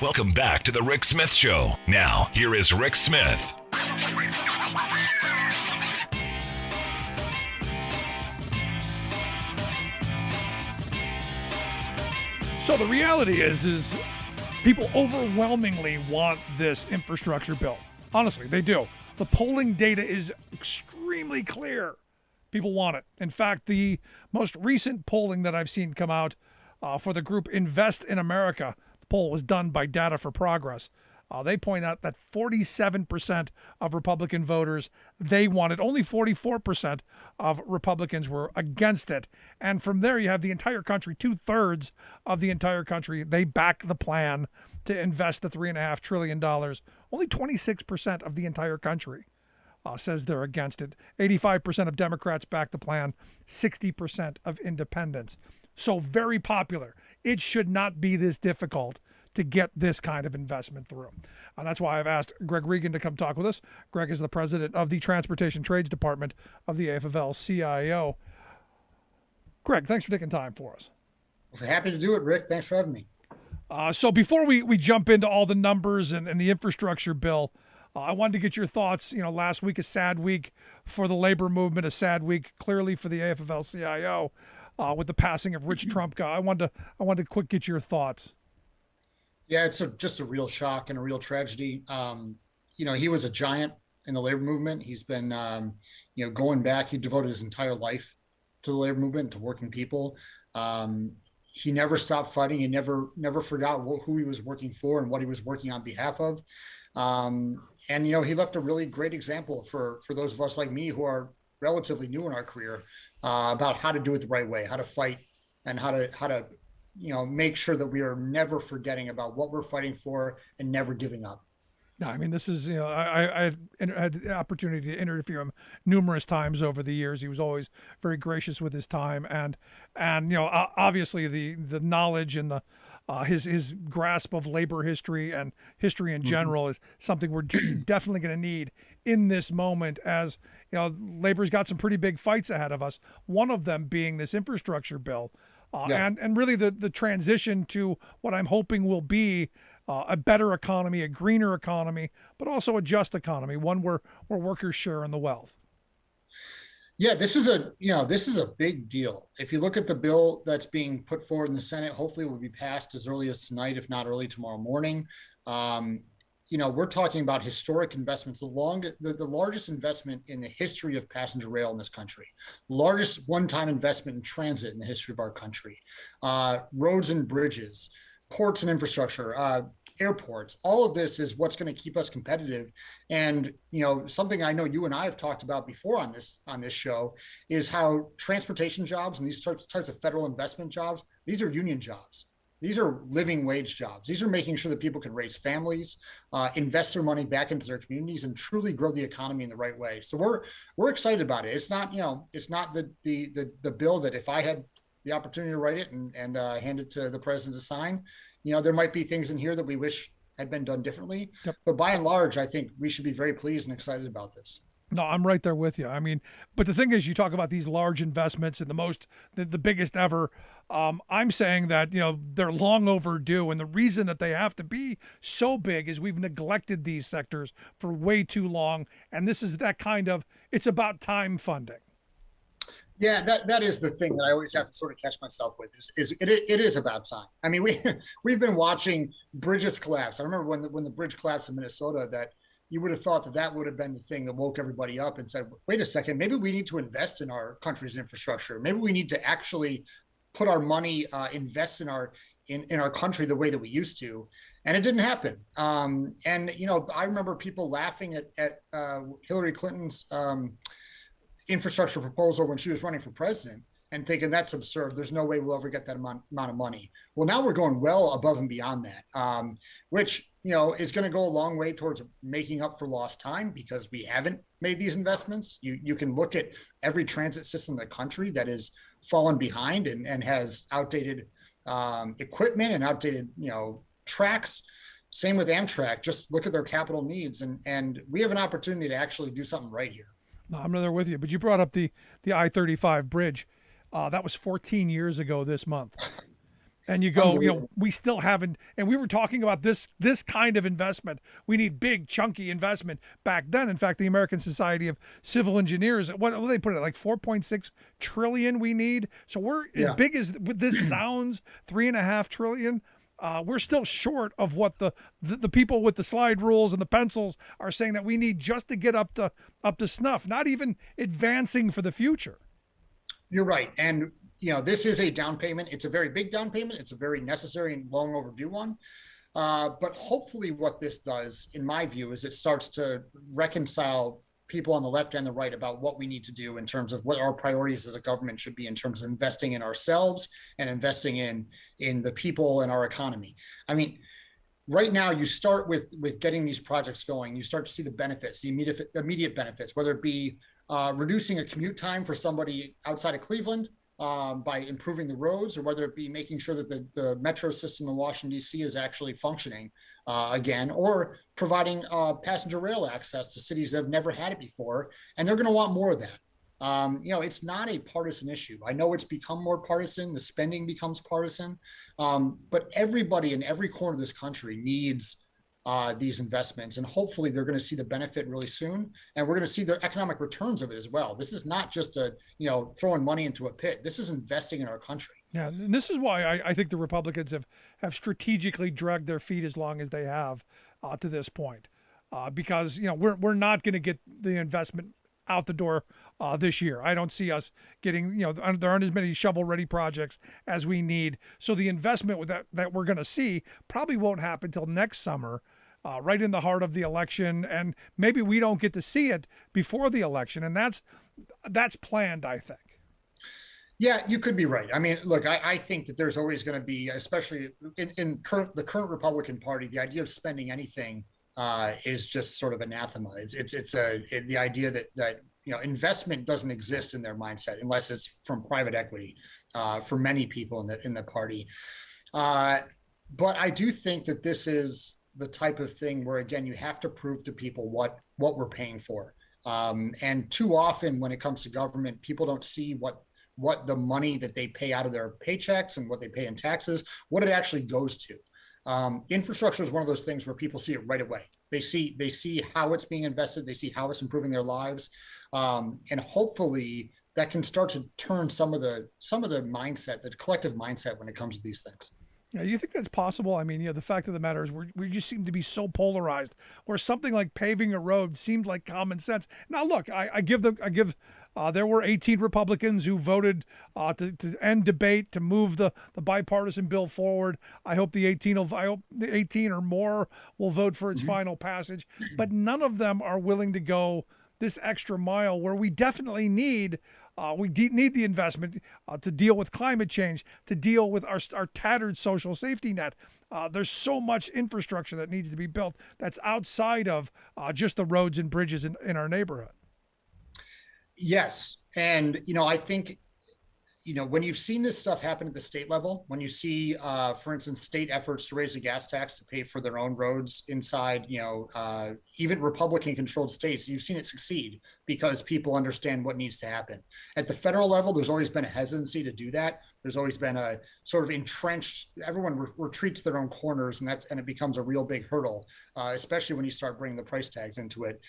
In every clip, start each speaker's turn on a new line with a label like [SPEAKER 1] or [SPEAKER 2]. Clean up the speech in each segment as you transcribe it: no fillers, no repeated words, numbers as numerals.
[SPEAKER 1] Welcome back to the Rick Smith Show. Now, here is Rick Smith.
[SPEAKER 2] So the reality is people overwhelmingly want this infrastructure bill. Honestly, they do. The polling data is extremely clear. People want it. In fact, the most recent polling that I've seen come out for the group Invest in America, the poll was done by Data for Progress. They point out that 47% of Republican voters, they wanted. Only 44% of Republicans were against it. And from there, you have the entire country, 2/3 of the entire country, they back the plan to invest the $3.5 trillion. Only 26% of the entire country says they're against it. 85% of Democrats back the plan, 60% of independents. So very popular. It should not be this difficult to get this kind of investment through. And that's why I've asked Greg Regan to come talk with us. Greg is the president of the Transportation Trades Department of the AFL-CIO. Greg, thanks for taking time for us.
[SPEAKER 3] Well, happy to do it, Rick. Thanks for having me.
[SPEAKER 2] So before we jump into all the numbers and the infrastructure bill, I wanted to get your thoughts. Last week, a sad week for the labor movement, a sad week clearly for the AFL-CIO with the passing of Rich Trumka. I wanted to quick get your thoughts.
[SPEAKER 3] Yeah, it's just a real shock and a real tragedy. He was a giant in the labor movement. He's been, going back. He devoted his entire life to the labor movement, to working people. He never stopped fighting. He never forgot who he was working for and what he was working on behalf of. He left a really great example for those of us like me who are relatively new in our career about how to do it the right way, how to fight, and how to make sure that we are never forgetting about what we're fighting for and never giving up.
[SPEAKER 2] No, I mean, this is, I had the opportunity to interview him numerous times over the years. He was always very gracious with his time. And obviously the knowledge and the his grasp of labor history and history in general is something we're definitely going to need in this moment, as labor's got some pretty big fights ahead of us. One of them being this infrastructure bill. And really the transition to what I'm hoping will be a better economy, a greener economy, but also a just economy, one where workers share in the wealth.
[SPEAKER 3] Yeah, this is a big deal. If you look at the bill that's being put forward in the Senate, hopefully it will be passed as early as tonight, if not early tomorrow morning. We're talking about historic investments, the largest investment in the history of passenger rail in this country, largest one-time investment in transit in the history of our country, roads and bridges, ports and infrastructure, airports. All of this is what's going to keep us competitive. And, something I know you and I have talked about before on this show is how transportation jobs and these types of federal investment jobs, these are union jobs. These are living wage jobs. These are making sure that people can raise families, invest their money back into their communities, and truly grow the economy in the right way. So we're excited about it. It's not the bill that if I had the opportunity to write it and hand it to the president to sign, there might be things in here that we wish had been done differently. Yep. But by and large, I think we should be very pleased and excited about this.
[SPEAKER 2] No, I'm right there with you. I mean, but the thing is, you talk about these large investments and the biggest ever. I'm saying that, they're long overdue. And the reason that they have to be so big is we've neglected these sectors for way too long. And this is that kind of, it's about time funding.
[SPEAKER 3] Yeah, that is the thing that I always have to sort of catch myself with is it is about time. I mean, we've been watching bridges collapse. I remember when the bridge collapsed in Minnesota, that you would have thought that would have been the thing that woke everybody up and said, wait a second, maybe we need to invest in our country's infrastructure. Maybe we need to actually put our money, invest in our country the way that we used to. And it didn't happen. I remember people laughing at Hillary Clinton's infrastructure proposal when she was running for president and thinking that's absurd. There's no way we'll ever get that amount of money. Well, now we're going well above and beyond that, which, is going to go a long way towards making up for lost time because we haven't made these investments. You can look at every transit system in the country that is fallen behind and has outdated equipment and outdated, tracks. Same with Amtrak. Just look at their capital needs. And we have an opportunity to actually do something right here.
[SPEAKER 2] No, I'm right there with you. But you brought up the I-35 bridge. That was 14 years ago this month. And you go,
[SPEAKER 3] Unbelievable.
[SPEAKER 2] we still haven't, and we were talking about this kind of investment. We need big, chunky investment back then. In fact, the American Society of Civil Engineers, what they put it like 4.6 trillion we need. So we're as
[SPEAKER 3] Yeah.
[SPEAKER 2] big as this sounds, 3.5 trillion. We're still short of what the people with the slide rules and the pencils are saying that we need just to get up to snuff. Not even advancing for the future.
[SPEAKER 3] You're right. And, this is a down payment. It's a very big down payment. It's a very necessary and long overdue one. But hopefully what this does, in my view, is it starts to reconcile people on the left and the right about what we need to do in terms of what our priorities as a government should be in terms of investing in ourselves and investing in the people and our economy. I mean, right now you start with getting these projects going. You start to see the benefits, the immediate benefits, whether it be reducing a commute time for somebody outside of Cleveland by improving the roads, or whether it be making sure that the metro system in Washington, D.C. is actually functioning again, or providing passenger rail access to cities that have never had it before. And they're going to want more of that. It's not a partisan issue. I know it's become more partisan. The spending becomes partisan. But everybody in every corner of this country needs these investments, and hopefully they're going to see the benefit really soon, and we're going to see the economic returns of it as well. This is not just throwing money into a pit. This is investing in our country.
[SPEAKER 2] Yeah, and this is why I think the Republicans have strategically dragged their feet as long as they have to this point, because we're not going to get the investment out the door this year. I don't see us getting, there aren't as many shovel-ready projects as we need. So the investment with that we're going to see probably won't happen until next summer, right in the heart of the election, and maybe we don't get to see it before the election, and that's planned, I think.
[SPEAKER 3] Yeah, you could be right. I mean, look, I think that there's always going to be, especially in the current Republican Party, the idea of spending anything is just sort of anathema. It's the idea that investment doesn't exist in their mindset unless it's from private equity for many people in the party. But I do think that this is the type of thing where, again, you have to prove to people what we're paying for. And too often when it comes to government, people don't see what the money that they pay out of their paychecks and what they pay in taxes, what it actually goes to. Infrastructure is one of those things where people see it right away. They see how it's being invested. They see how it's improving their lives. And hopefully that can start to turn some of the mindset, the collective mindset when it comes to these things.
[SPEAKER 2] Yeah, you think that's possible? I mean, the fact of the matter is we just seem to be so polarized, where something like paving a road seemed like common sense. Now, look, there were 18 Republicans who voted to end debate, to move the bipartisan bill forward. I hope the 18 or more will vote for its final passage, but none of them are willing to go this extra mile where we definitely need the investment to deal with climate change, to deal with our tattered social safety net. There's so much infrastructure that needs to be built that's outside of just the roads and bridges in our neighborhood.
[SPEAKER 3] Yes. And, I think, when you've seen this stuff happen at the state level, when you see, for instance, state efforts to raise the gas tax to pay for their own roads inside, even Republican controlled states, you've seen it succeed because people understand what needs to happen. At the federal level, there's always been a hesitancy to do that. There's always been a sort of entrenched, everyone retreats their own corners, and it becomes a real big hurdle, especially when you start bringing the price tags into it.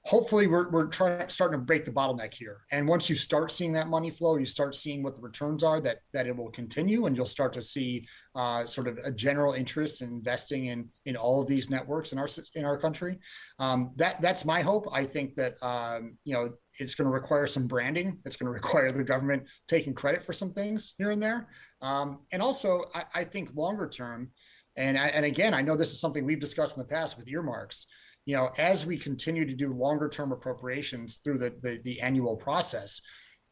[SPEAKER 3] Hopefully we're starting to break the bottleneck here. And once you start seeing that money flow, you start seeing what the returns are, that it will continue, and you'll start to see sort of a general interest in investing in all of these networks in our country. That's my hope. I think that it's going to require some branding. It's going to require the government taking credit for some things here and there. And also, I think longer term, and again, I know this is something we've discussed in the past with earmarks. As we continue to do longer term appropriations through the annual process,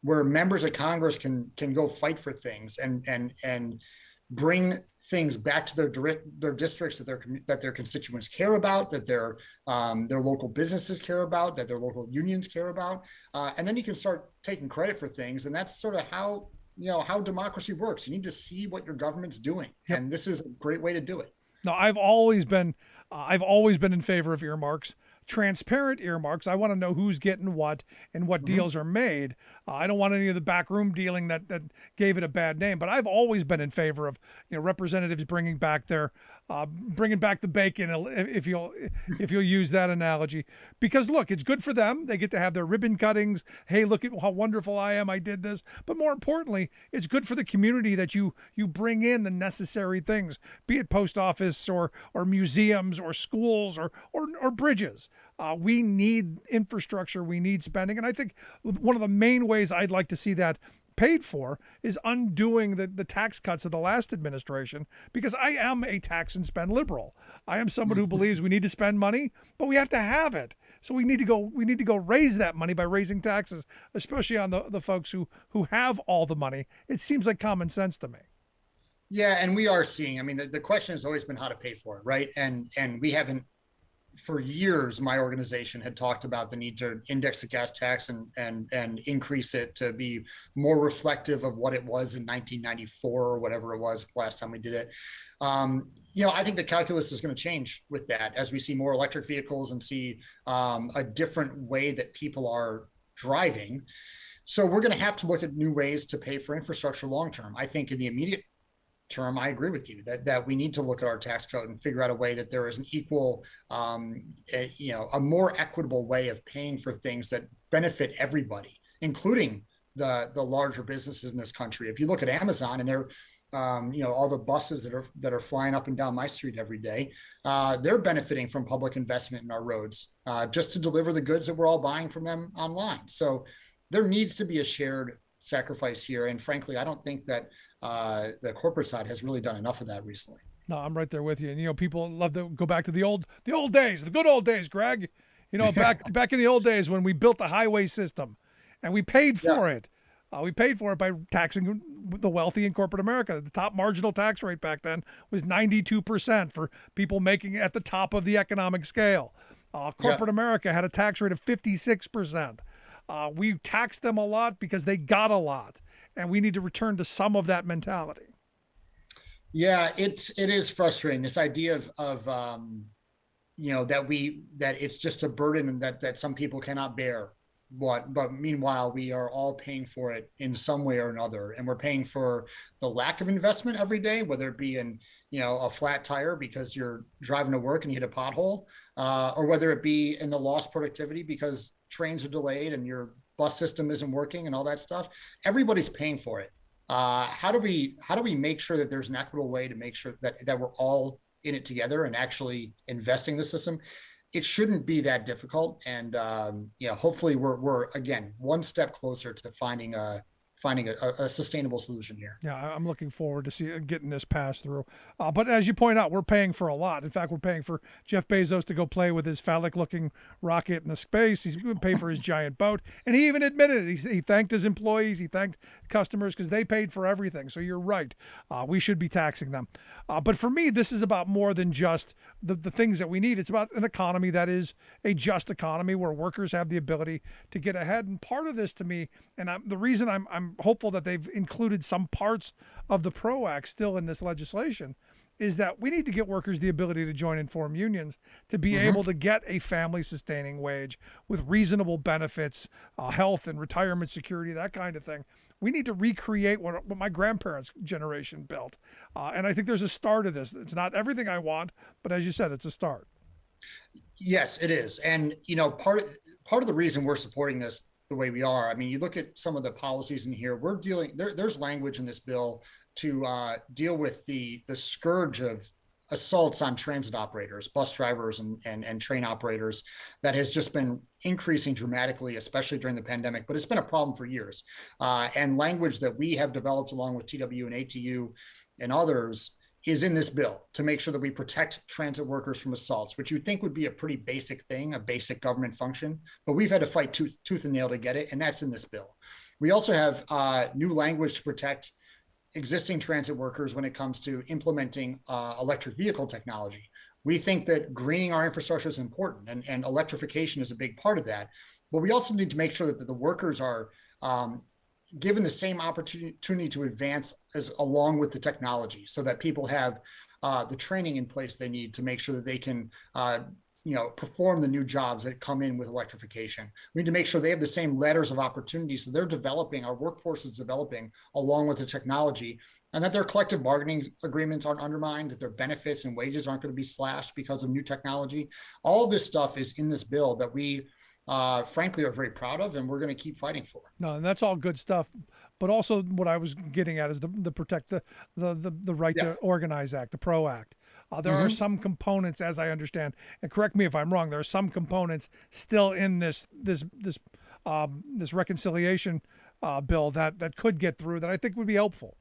[SPEAKER 3] where members of Congress can go fight for things and bring things back to their districts that their constituents care about, that their local businesses care about, that their local unions care about, and then you can start taking credit for things. And that's sort of how democracy works. You need to see what your government's doing, and this is a great way to do it.
[SPEAKER 2] No, I've always been in favor of earmarks, transparent earmarks. I want to know who's getting what and what deals are made. I don't want any of the backroom dealing that gave it a bad name. But I've always been in favor of representatives bringing back the bacon, if you'll use that analogy, because look, it's good for them. They get to have their ribbon cuttings. Hey, look at how wonderful I am. I did this. But more importantly, it's good for the community that you bring in the necessary things, be it post office or museums or schools or bridges. We need infrastructure. We need spending. And I think one of the main ways I'd like to see that paid for is undoing the tax cuts of the last administration, because I am a tax and spend liberal. I am someone who believes we need to spend money, but we have to have it. So we need to go raise that money by raising taxes, especially on the folks who have all the money. It seems like common sense to me.
[SPEAKER 3] Yeah, and we are seeing, I mean, the question has always been how to pay for it, right? And we haven't, for years, my organization had talked about the need to index the gas tax and increase it to be more reflective of what it was in 1994 or whatever it was last time we did it. I think the calculus is going to change with that as we see more electric vehicles and see a different way that people are driving. So we're going to have to look at new ways to pay for infrastructure long term. I think in the immediate term, I agree with you that we need to look at our tax code and figure out a way that there is an equal, a more equitable way of paying for things that benefit everybody, including the larger businesses in this country. If you look at Amazon and they're, all the buses that are flying up and down my street every day, they're benefiting from public investment in our roads just to deliver the goods that we're all buying from them online. So there needs to be a shared sacrifice here. And frankly, I don't think that the corporate side has really done enough of that recently.
[SPEAKER 2] No, I'm right there with you. And people love to go back to the old days, the good old days, Greg. Back in the old days when we built the highway system, and we paid for it. We paid for it by taxing the wealthy in corporate America. The top marginal tax rate back then was 92% for people making at the top of the economic scale. Corporate America had a tax rate of 56%. We taxed them a lot because they got a lot. And we need to return to some of that mentality.
[SPEAKER 3] Yeah, it is frustrating. This idea of that it's just a burden that some people cannot bear. But meanwhile, we are all paying for it in some way or another, and we're paying for the lack of investment every day, whether it be in a flat tire because you're driving to work and you hit a pothole, or whether it be in the lost productivity because trains are delayed and your bus system isn't working and all that stuff. Everybody's paying for it. How do we make sure that there's an equitable way to make sure that we're all in it together and actually investing in the system? It shouldn't be that difficult. And hopefully we're again one step closer to finding a sustainable solution here.
[SPEAKER 2] Yeah, I'm looking forward to getting this passed through. But as you point out, we're paying for a lot. In fact, we're paying for Jeff Bezos to go play with his phallic-looking rocket in the space. He's going to pay for his giant boat. And he even admitted it. He thanked his employees. He thanked customers because they paid for everything. So you're right. We should be taxing them. But for me, this is about more than just the things that we need. It's about an economy that is a just economy where workers have the ability to get ahead. And part of this to me, and the reason I'm hopeful that they've included some parts of the PRO Act still in this legislation, is that we need to get workers the ability to join and form unions to be able to get a family sustaining wage with reasonable benefits, health and retirement security, that kind of thing. We need to recreate what my grandparents' generation built. And I think there's a start of this. It's not everything I want, but as you said, it's a start.
[SPEAKER 3] Yes, it is. And, part of the reason we're supporting this the way we are, I mean, you look at some of the policies in here, there's language in this bill to deal with the scourge of assaults on transit operators, bus drivers and train operators that has just been increasing dramatically, especially during the pandemic, but it's been a problem for years. And language that we have developed along with TW and ATU and others is in this bill to make sure that we protect transit workers from assaults, which you'd think would be a pretty basic thing, a basic government function, but we've had to fight tooth and nail to get it, and that's in this bill. We also have new language to protect existing transit workers when it comes to implementing electric vehicle technology. We think that greening our infrastructure is important, and electrification is a big part of that, but we also need to make sure that the workers are given the same opportunity to advance along with the technology so that people have the training in place they need to make sure that they can perform the new jobs that come in with electrification. We need to make sure they have the same ladders of opportunity, so they're developing, our workforce is developing along with the technology, and that their collective bargaining agreements aren't undermined, that their benefits and wages aren't going to be slashed because of new technology. All of this stuff is in this bill that we frankly are very proud of, and we're going to keep fighting for.
[SPEAKER 2] No, and that's all good stuff. But also, what I was getting at is the protect the right to organize act, the PRO Act. There are some components, as I understand, and correct me if I'm wrong, there are some components still in this reconciliation bill that could get through that I think would be helpful.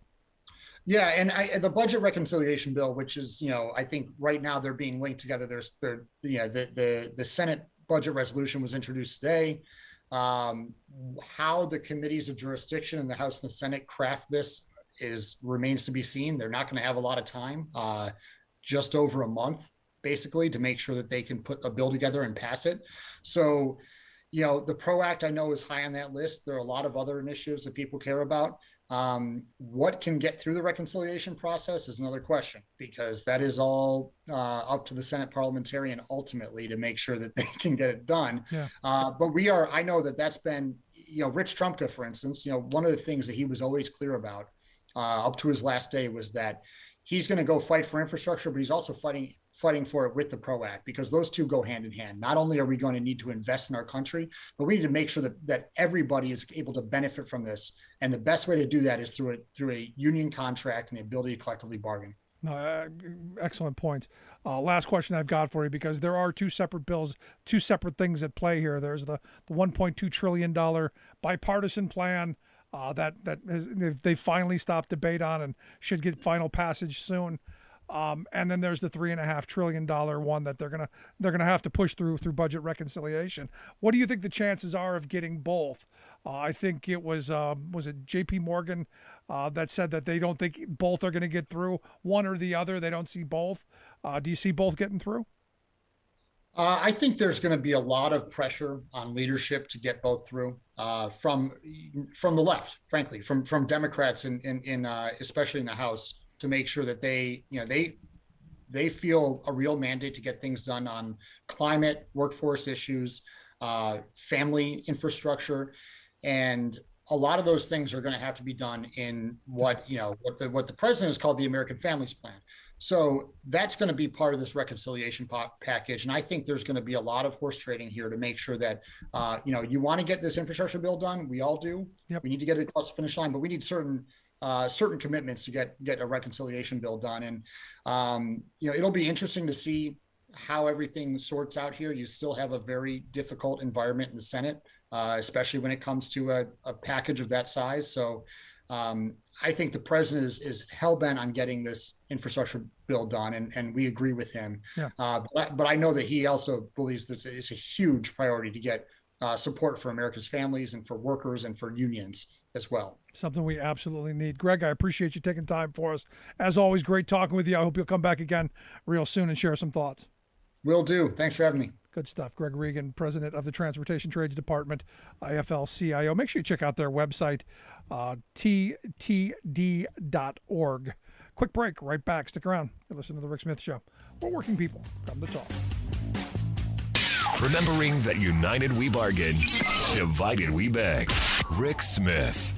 [SPEAKER 3] Yeah, and the budget reconciliation bill, which is, I think right now they're being linked together. The Senate budget resolution was introduced today. How the committees of jurisdiction in the House and the Senate craft this remains to be seen. They're not going to have a lot of time. Just over a month, basically, to make sure that they can put a bill together and pass it. So, the PRO Act I know is high on that list. There are a lot of other initiatives that people care about. What can get through the reconciliation process is another question, because that is all up to the Senate parliamentarian ultimately to make sure that they can get it done.
[SPEAKER 2] Yeah.
[SPEAKER 3] But I know that's been, Rich Trumka, for instance, one of the things that he was always clear about up to his last day was that he's going to go fight for infrastructure, but he's also fighting for it with the PRO Act, because those two go hand in hand. Not only are we going to need to invest in our country, but we need to make sure that everybody is able to benefit from this. And the best way to do that is through a union contract and the ability to collectively bargain.
[SPEAKER 2] No, excellent points. Last question I've got for you, because there are two separate bills, two separate things at play here. There's the $1.2 trillion bipartisan plan that they finally stopped debate on and should get final passage soon. And then there's the $3.5 trillion one that they're gonna have to push through budget reconciliation. What do you think the chances are of getting both? I think it was it J.P. Morgan that said that they don't think both are going to get through, one or the other. They don't see both. Do you see both getting through?
[SPEAKER 3] I think there's going to be a lot of pressure on leadership to get both through from the left, frankly, from Democrats in especially in the House, to make sure that they feel a real mandate to get things done on climate, workforce issues, family infrastructure, and a lot of those things are going to have to be done in what the president has called the American Families Plan. So that's going to be part of this reconciliation package. And I think there's going to be a lot of horse trading here to make sure that, you want to get this infrastructure bill done. We all do. Yep. We need to get it across the finish line, but we need certain commitments to get a reconciliation bill done. And, it'll be interesting to see how everything sorts out here. You still have a very difficult environment in the Senate, especially when it comes to a package of that size. So I think the president is hell-bent on getting this infrastructure bill done, and we agree with him. Yeah. But I know that he also believes that it's a huge priority to get support for America's families and for workers and for unions as well.
[SPEAKER 2] Something we absolutely need. Greg, I appreciate you taking time for us. As always, great talking with you. I hope you'll come back again real soon and share some thoughts.
[SPEAKER 3] Will do. Thanks for having me.
[SPEAKER 2] Good stuff. Greg Regan, president of the Transportation Trades Department, AFL-CIO. Make sure you check out their website, ttd.org. Quick break. Right back. Stick around. You're listening to The Rick Smith Show. We're working people. Come to talk.
[SPEAKER 1] Remembering that united we bargain, divided we beg. Rick Smith.